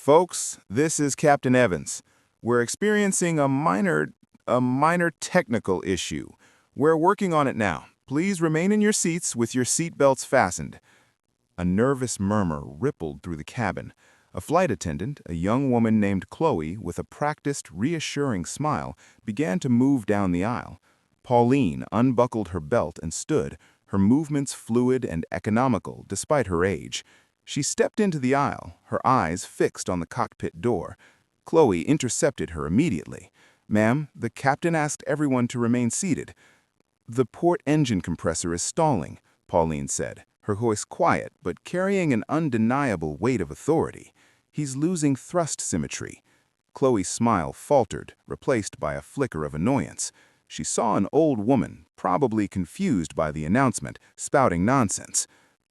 Folks, this is Captain Evans. We're experiencing a minor technical issue. We're working on it now. Please remain in your seats with your seatbelts fastened. A nervous murmur rippled through the cabin. A flight attendant, a young woman named Chloe, with a practiced, reassuring smile, began to move down the aisle. Pauline unbuckled her belt and stood, her movements fluid and economical despite her age. She stepped into the aisle, her eyes fixed on the cockpit door. Chloe intercepted her immediately. "Ma'am, the captain asked everyone to remain seated." "The port engine compressor is stalling," Pauline said, her voice quiet but carrying an undeniable weight of authority. "He's losing thrust symmetry." Chloe's smile faltered, replaced by a flicker of annoyance. She saw an old woman, probably confused by the announcement, spouting nonsense.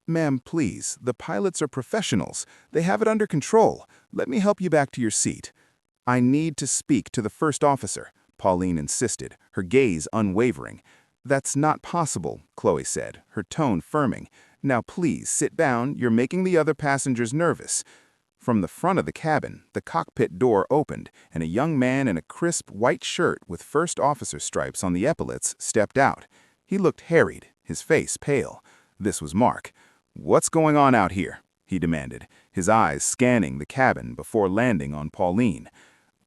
"Ma'am, please, the pilots are professionals. They have it under control. Let me help you back to your seat." "I need to speak to the first officer," Pauline insisted, her gaze unwavering. "That's not possible," Chloe said, her tone firming. "Now please, sit down. You're making the other passengers nervous." From the front of the cabin, the cockpit door opened, and a young man in a crisp white shirt with first officer stripes on the epaulets stepped out. He looked harried, his face pale. This was Mark. "What's going on out here?" he demanded, his eyes scanning the cabin before landing on Pauline.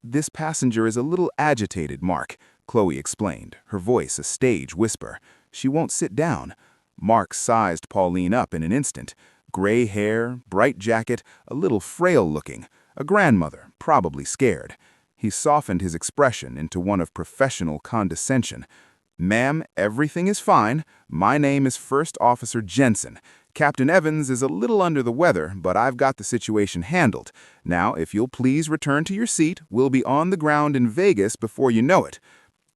"This passenger is a little agitated, Mark," Chloe explained, her voice a stage whisper. "She won't sit down." Mark sized Pauline up in an instant. Gray hair, bright jacket, a little frail-looking. A grandmother, probably scared. He softened his expression into one of professional condescension. "Ma'am, everything is fine. My name is First Officer Jensen. Captain Evans is a little under the weather, but I've got the situation handled. Now, if you'll please return to your seat, we'll be on the ground in Vegas before you know it."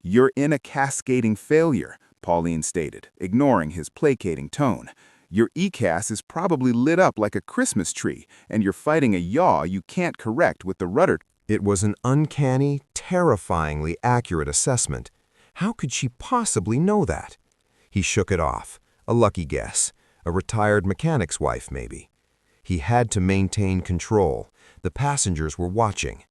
"You're in a cascading failure," Pauline stated, ignoring his placating tone. "Your ECAS is probably lit up like a Christmas tree, and you're fighting a yaw you can't correct with the rudder." It was an uncanny, terrifyingly accurate assessment. How could she possibly know that? He shook it off. A lucky guess. A retired mechanic's wife, maybe. He had to maintain control. The passengers were watching.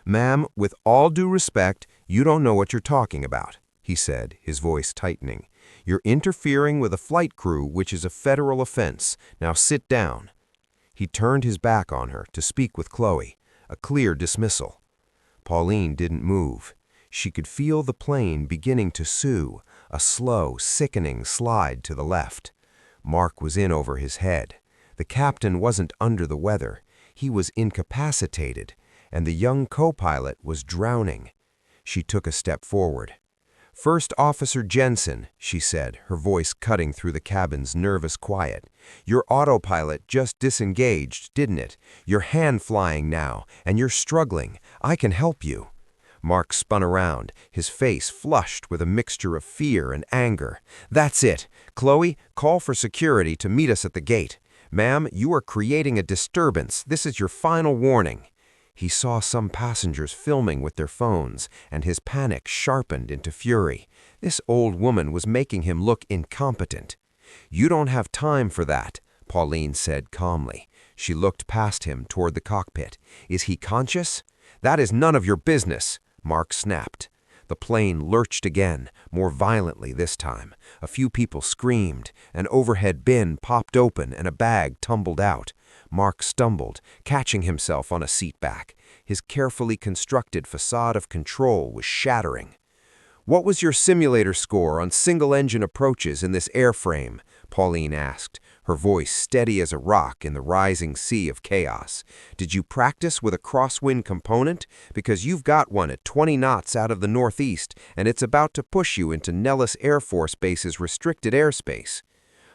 "Ma'am, with all due respect, you don't know what you're talking about," he said, his voice tightening. "You're interfering with a flight crew, which is a federal offense. Now sit down." He turned his back on her to speak with Chloe, a clear dismissal. Pauline didn't move. She could feel the plane beginning to sough, a slow, sickening slide to the left. Mark was in over his head. The captain wasn't under the weather. He was incapacitated, and the young co-pilot was drowning. She took a step forward. "First Officer Jensen," she said, her voice cutting through the cabin's nervous quiet. "Your autopilot just disengaged, didn't it? You're hand-flying now, and you're struggling. I can help you." Mark spun around, his face flushed with a mixture of fear and anger. "That's it. Chloe, call for security to meet us at the gate. Ma'am, you are creating a disturbance. This is your final warning." He saw some passengers filming with their phones, and his panic sharpened into fury. This old woman was making him look incompetent. "You don't have time for that," Pauline said calmly. She looked past him toward the cockpit. "Is he conscious?" "That is none of your business," Mark snapped. The plane lurched again, more violently this time. A few people screamed. An overhead bin popped open and a bag tumbled out. Mark stumbled, catching himself on a seat back. His carefully constructed facade of control was shattering. "What was your simulator score on single-engine approaches in this airframe?" Pauline asked, her voice steady as a rock in the rising sea of chaos. "Did you practice with a crosswind component? Because you've got one at 20 knots out of the northeast, and it's about to push you into Nellis Air Force Base's restricted airspace."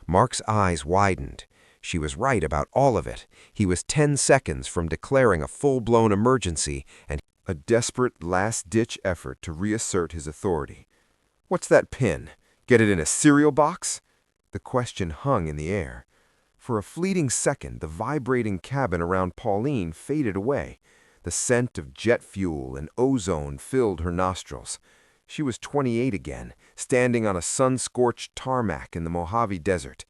Mark's eyes widened. She was right about all of it. He was 10 seconds from declaring a full-blown emergency, and a desperate last-ditch effort to reassert his authority. "What's that pin? Get it in a cereal box?" The question hung in the air. For a fleeting second, the vibrating cabin around Pauline faded away. The scent of jet fuel and ozone filled her nostrils. She was 28 again, standing on a sun-scorched tarmac in the Mojave Desert.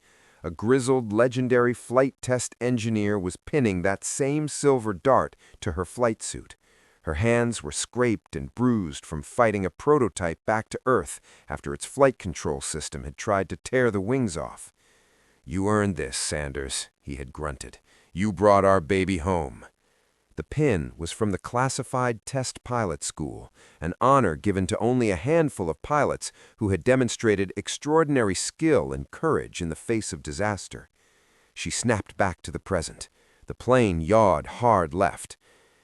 A grizzled, legendary flight test engineer was pinning that same silver dart to her flight suit. Her hands were scraped and bruised from fighting a prototype back to Earth after its flight control system had tried to tear the wings off. "You earned this, Sanders," he had grunted. "You brought our baby home." The pin was from the Classified Test Pilot School, an honor given to only a handful of pilots who had demonstrated extraordinary skill and courage in the face of disaster. She snapped back to the present. The plane yawed hard left.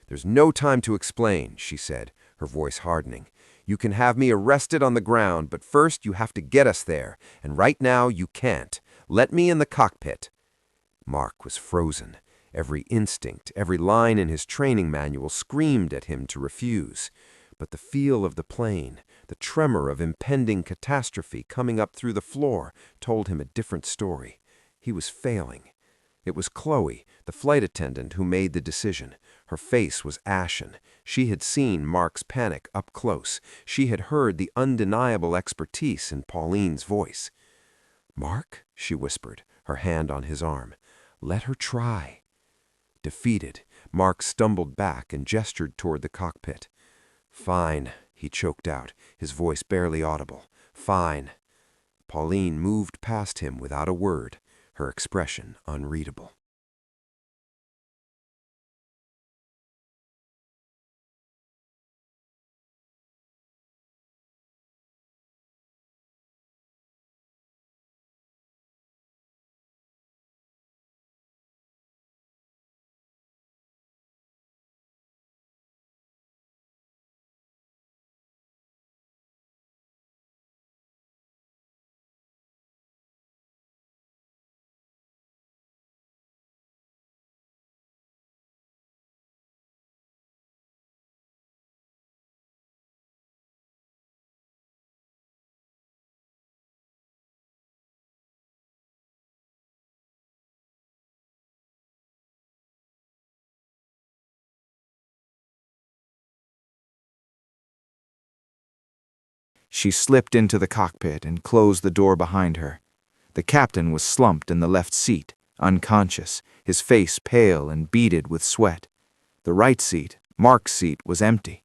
"There's no time to explain," she said, her voice hardening. "You can have me arrested on the ground, but first you have to get us there, and right now you can't. Let me in the cockpit." Mark was frozen. Every instinct, every line in his training manual screamed at him to refuse. But the feel of the plane, the tremor of impending catastrophe coming up through the floor, told him a different story. He was failing. It was Chloe, the flight attendant, who made the decision. Her face was ashen. She had seen Mark's panic up close. She had heard the undeniable expertise in Pauline's voice. "Mark," she whispered, her hand on his arm. "Let her try." Defeated, Mark stumbled back and gestured toward the cockpit. "Fine," he choked out, his voice barely audible. "Fine." Pauline moved past him without a word, her expression unreadable. She slipped into the cockpit and closed the door behind her. The captain was slumped in the left seat, unconscious, his face pale and beaded with sweat. The right seat, Mark's seat, was empty.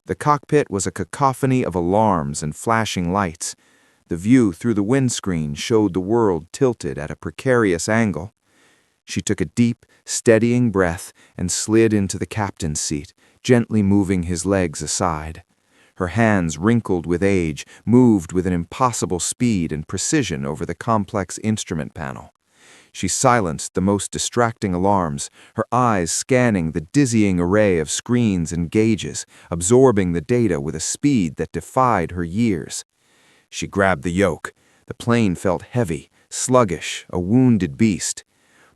The cockpit was a cacophony of alarms and flashing lights. The view through the windscreen showed the world tilted at a precarious angle. She took a deep, steadying breath and slid into the captain's seat, gently moving his legs aside. Her hands, wrinkled with age, moved with an impossible speed and precision over the complex instrument panel. She silenced the most distracting alarms, her eyes scanning the dizzying array of screens and gauges, absorbing the data with a speed that defied her years. She grabbed the yoke. The plane felt heavy, sluggish, a wounded beast.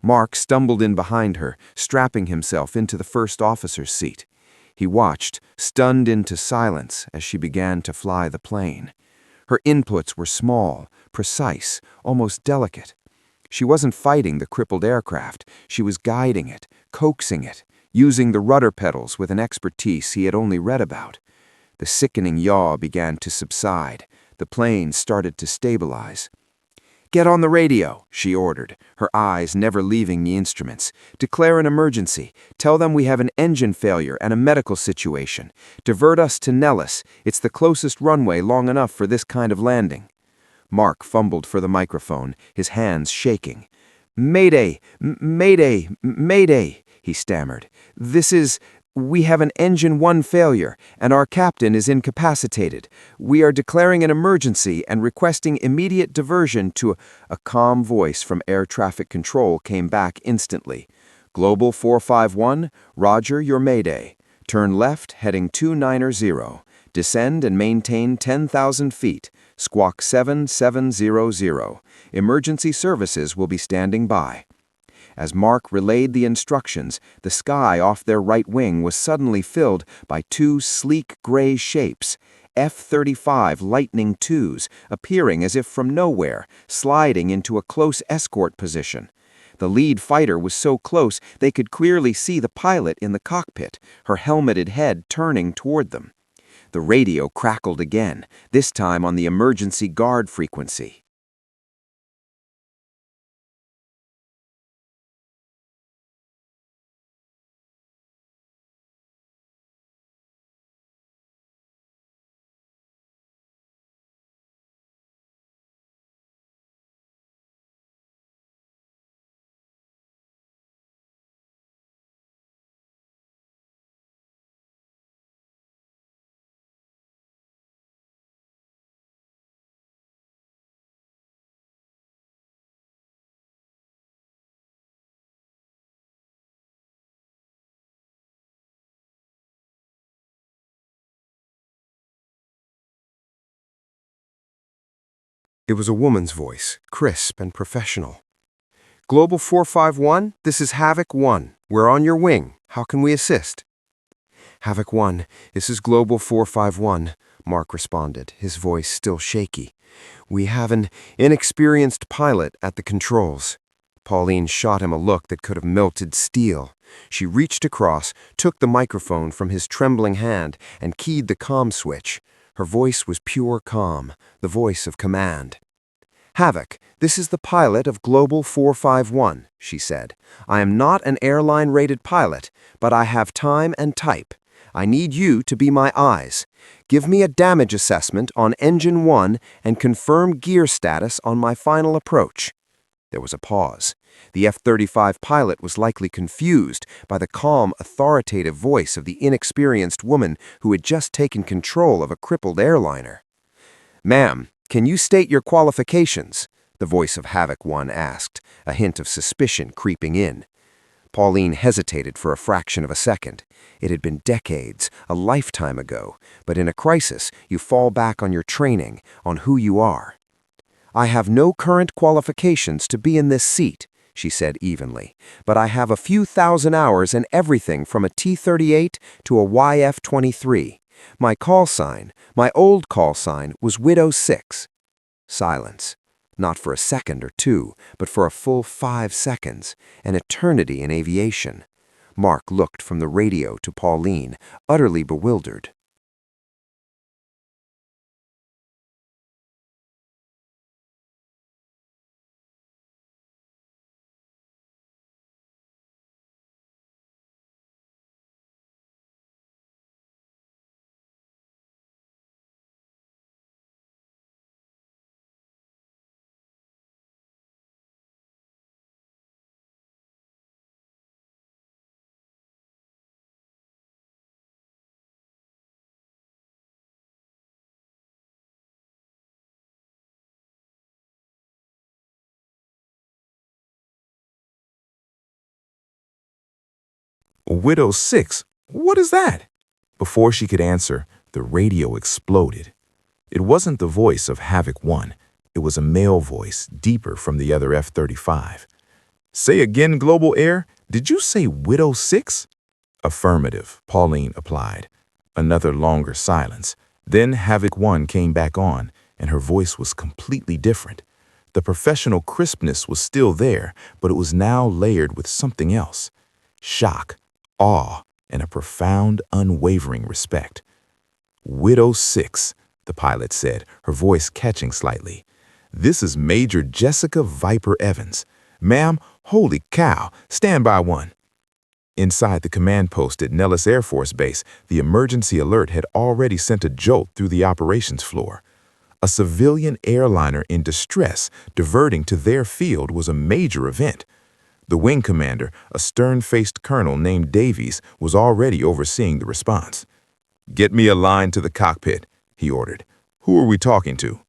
Mark stumbled in behind her, strapping himself into the first officer's seat. He watched, stunned into silence, as she began to fly the plane. Her inputs were small, precise, almost delicate. She wasn't fighting the crippled aircraft. She was guiding it, coaxing it, using the rudder pedals with an expertise he had only read about. The sickening yaw began to subside. The plane started to stabilize. "Get on the radio," she ordered, her eyes never leaving the instruments. "Declare an emergency. Tell them we have an engine failure and a medical situation. Divert us to Nellis. It's the closest runway long enough for this kind of landing." Mark fumbled for the microphone, his hands shaking. "Mayday! Mayday! Mayday!" he stammered. We have an engine 1 failure, and our captain is incapacitated. We are declaring an emergency and requesting immediate diversion to..." A calm voice from air traffic control came back instantly. "Global 451, roger your mayday. Turn left, heading 290. Descend and maintain 10,000 feet. Squawk 7700. Emergency services will be standing by." As Mark relayed the instructions, the sky off their right wing was suddenly filled by two sleek gray shapes, F-35 Lightning IIs, appearing as if from nowhere, sliding into a close escort position. The lead fighter was so close they could clearly see the pilot in the cockpit, her helmeted head turning toward them. The radio crackled again, this time on the emergency guard frequency. It was a woman's voice, crisp and professional. Global 451, this is Havoc 1. We're on your wing. How can we assist? Havoc 1, this is Global 451, Mark responded, his voice still shaky. We have an inexperienced pilot at the controls. Pauline shot him a look that could have melted steel. She reached across, took the microphone from his trembling hand, and keyed the comm switch. Her voice was pure calm, the voice of command. Havoc, this is the pilot of Global 451, she said. I am not an airline-rated pilot, but I have time and type. I need you to be my eyes. Give me a damage assessment on Engine 1 and confirm gear status on my final approach. There was a pause. The F-35 pilot was likely confused by the calm, authoritative voice of the inexperienced woman who had just taken control of a crippled airliner. Ma'am, can you state your qualifications? The voice of Havoc 1 asked, a hint of suspicion creeping in. Pauline hesitated for a fraction of a second. It had been decades, a lifetime ago, but in a crisis, you fall back on your training, on who you are. I have no current qualifications to be in this seat, she said evenly, but I have a few thousand hours in everything from a T-38 to a YF-23. My call sign, my old call sign, was Widow 6. Silence. Not for a second or two, but for a full 5 seconds, an eternity in aviation. Mark looked from the radio to Pauline, utterly bewildered. Widow 6? What is that? Before she could answer, the radio exploded. It wasn't the voice of Havoc 1. It was a male voice, deeper from the other F-35. Say again, Global Air, did you say Widow 6? Affirmative, Pauline applied. Another longer silence. Then Havoc 1 came back on, and her voice was completely different. The professional crispness was still there, but it was now layered with something else. Shock, awe, and a profound, unwavering respect. Widow 6, the pilot said, her voice catching slightly. This is Major Jessica Viper Evans. Ma'am, holy cow, stand by one. Inside the command post at Nellis Air Force Base, the emergency alert had already sent a jolt through the operations floor. A civilian airliner in distress diverting to their field was a major event. The wing commander, a stern-faced colonel named Davies, was already overseeing the response. Get me a line to the cockpit, he ordered. Who are we talking to?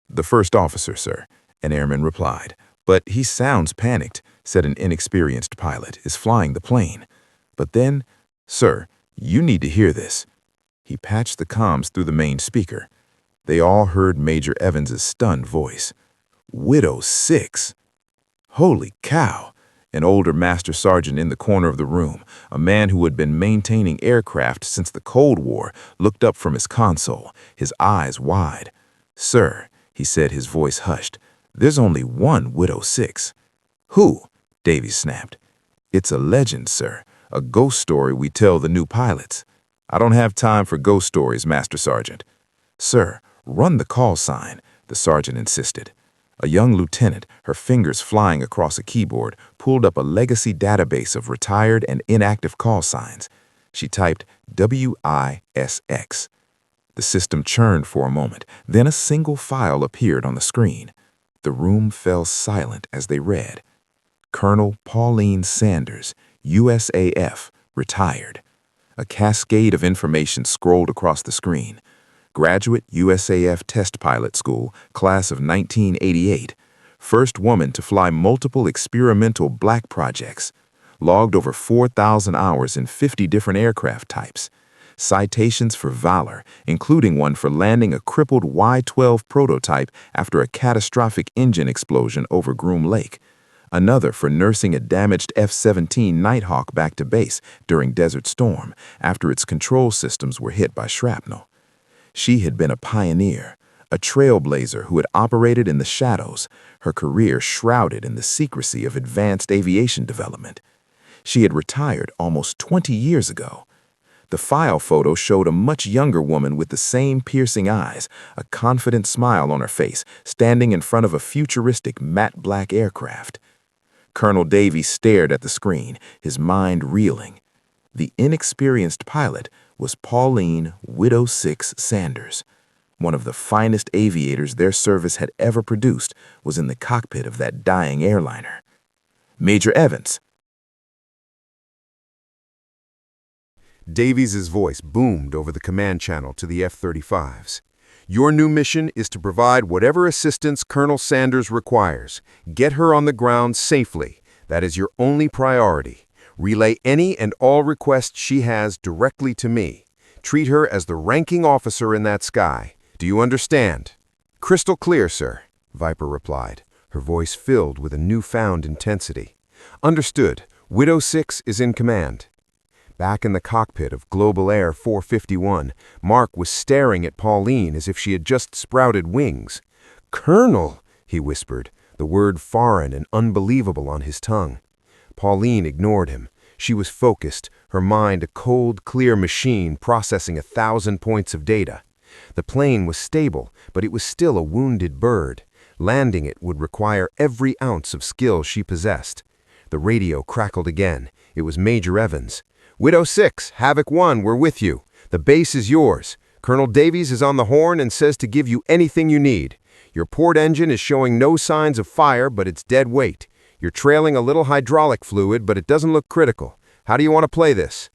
The first officer, sir, an airman replied. But he sounds panicked, said an inexperienced pilot, is flying the plane. But then, sir, you need to hear this. He patched the comms through the main speaker. They all heard Major Evans's stunned voice. Widow 6. Holy cow! An older master sergeant in the corner of the room, a man who had been maintaining aircraft since the Cold War, looked up from his console, his eyes wide. Sir, he said, his voice hushed, there's only one Widow 6. Who? Davies snapped. It's a legend, sir, a ghost story we tell the new pilots. I don't have time for ghost stories, Master Sergeant. Sir, run the call sign, the sergeant insisted. A young lieutenant, her fingers flying across a keyboard, pulled up a legacy database of retired and inactive call signs. She typed WISX. The system churned for a moment, then a single file appeared on the screen. The room fell silent as they read. Colonel Pauline Sanders, USAF, retired. A cascade of information scrolled across the screen. Graduate USAF Test Pilot School, class of 1988. First woman to fly multiple experimental black projects. Logged over 4,000 hours in 50 different aircraft types. citations for Valor, including one for landing a crippled Y-12 prototype after a catastrophic engine explosion over Groom Lake, another for nursing a damaged F-17 Nighthawk back to base during Desert Storm after its control systems were hit by shrapnel. She had been a pioneer, a trailblazer who had operated in the shadows, her career shrouded in the secrecy of advanced aviation development. She had retired almost 20 years ago. The file photo showed a much younger woman with the same piercing eyes, a confident smile on her face, standing in front of a futuristic matte black aircraft. Colonel Davies stared at the screen, his mind reeling. The inexperienced pilot was Pauline Widow Six Sanders. One of the finest aviators their service had ever produced was in the cockpit of that dying airliner. Major Evans. Davies's voice boomed over the command channel to the F-35s. Your new mission is to provide whatever assistance Colonel Sanders requires. Get her on the ground safely. That is your only priority. Relay any and all requests she has directly to me. Treat her as the ranking officer in that sky. Do you understand? Crystal clear, sir, Viper replied, her voice filled with a newfound intensity. Understood. Widow Six is in command. Back in the cockpit of Global Air 451, Mark was staring at Pauline as if she had just sprouted wings. "Colonel," he whispered, the word foreign and unbelievable on his tongue. Pauline ignored him. She was focused, her mind a cold, clear machine processing 1,000 points of data. The plane was stable, but it was still a wounded bird. Landing it would require every ounce of skill she possessed. The radio crackled again. It was Major Evans. "Widow Six, Havoc 1, we're with you. The base is yours. Colonel Davies is on the horn and says to give you anything you need. Your port engine is showing no signs of fire, but it's dead weight. You're trailing a little hydraulic fluid, but it doesn't look critical. How do you want to play this?"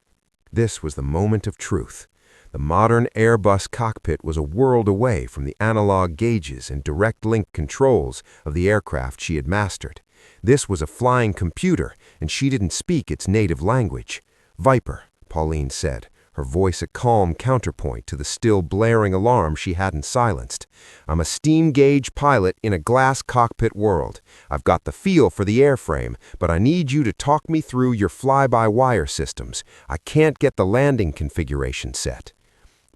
This was the moment of truth. The modern Airbus cockpit was a world away from the analog gauges and direct link controls of the aircraft she had mastered. This was a flying computer, and she didn't speak its native language. "Viper," Pauline said, her voice a calm counterpoint to the still blaring alarm she hadn't silenced. "I'm a steam gauge pilot in a glass cockpit world. I've got the feel for the airframe, but I need you to talk me through your fly-by-wire systems. I can't get the landing configuration set."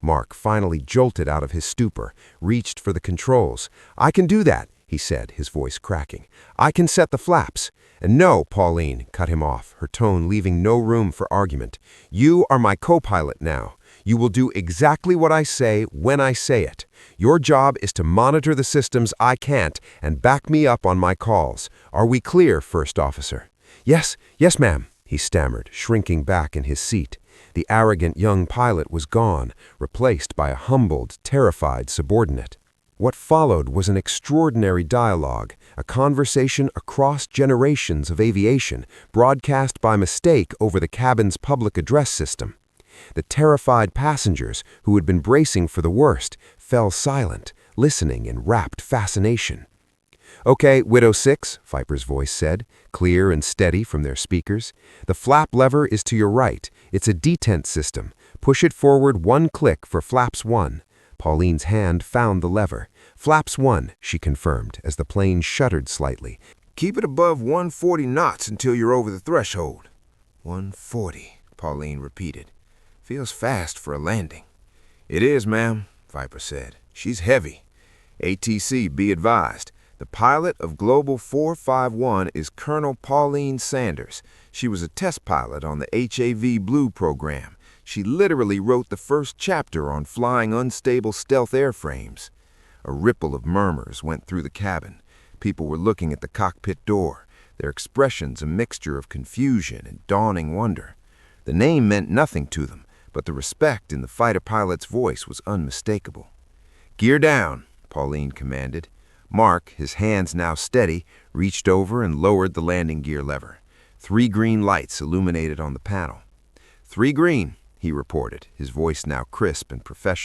Mark finally jolted out of his stupor, reached for the controls. "I can do that," he said, his voice cracking. "I can set the flaps." "And no," Pauline cut him off, her tone leaving no room for argument. "You are my co-pilot now. You will do exactly what I say when I say it. Your job is to monitor the systems I can't and back me up on my calls. Are we clear, First Officer?" Yes, ma'am," he stammered, shrinking back in his seat. The arrogant young pilot was gone, replaced by a humbled, terrified subordinate. What followed was an extraordinary dialogue, a conversation across generations of aviation, broadcast by mistake over the cabin's public address system. The terrified passengers, who had been bracing for the worst, fell silent, listening in rapt fascination. "Okay, Widow Six," Viper's voice said, clear and steady from their speakers. "The flap lever is to your right. It's a detent system. Push it forward 1 click for flaps 1. Pauline's hand found the lever. "Flaps 1, she confirmed as the plane shuddered slightly. "Keep it above 140 knots until you're over the threshold." 140, Pauline repeated. "Feels fast for a landing." "It is, ma'am," Viper said. "She's heavy. ATC, be advised. The pilot of Global 451 is Colonel Pauline Sanders. She was a test pilot on the HAV Blue program. She literally wrote the first chapter on flying unstable stealth airframes." A ripple of murmurs went through the cabin. People were looking at the cockpit door, their expressions a mixture of confusion and dawning wonder. The name meant nothing to them, but the respect in the fighter pilot's voice was unmistakable. "Gear down," Pauline commanded. Mark, his hands now steady, reached over and lowered the landing gear lever. 3 green lights illuminated on the panel. 3 green, he reported, his voice now crisp and professional.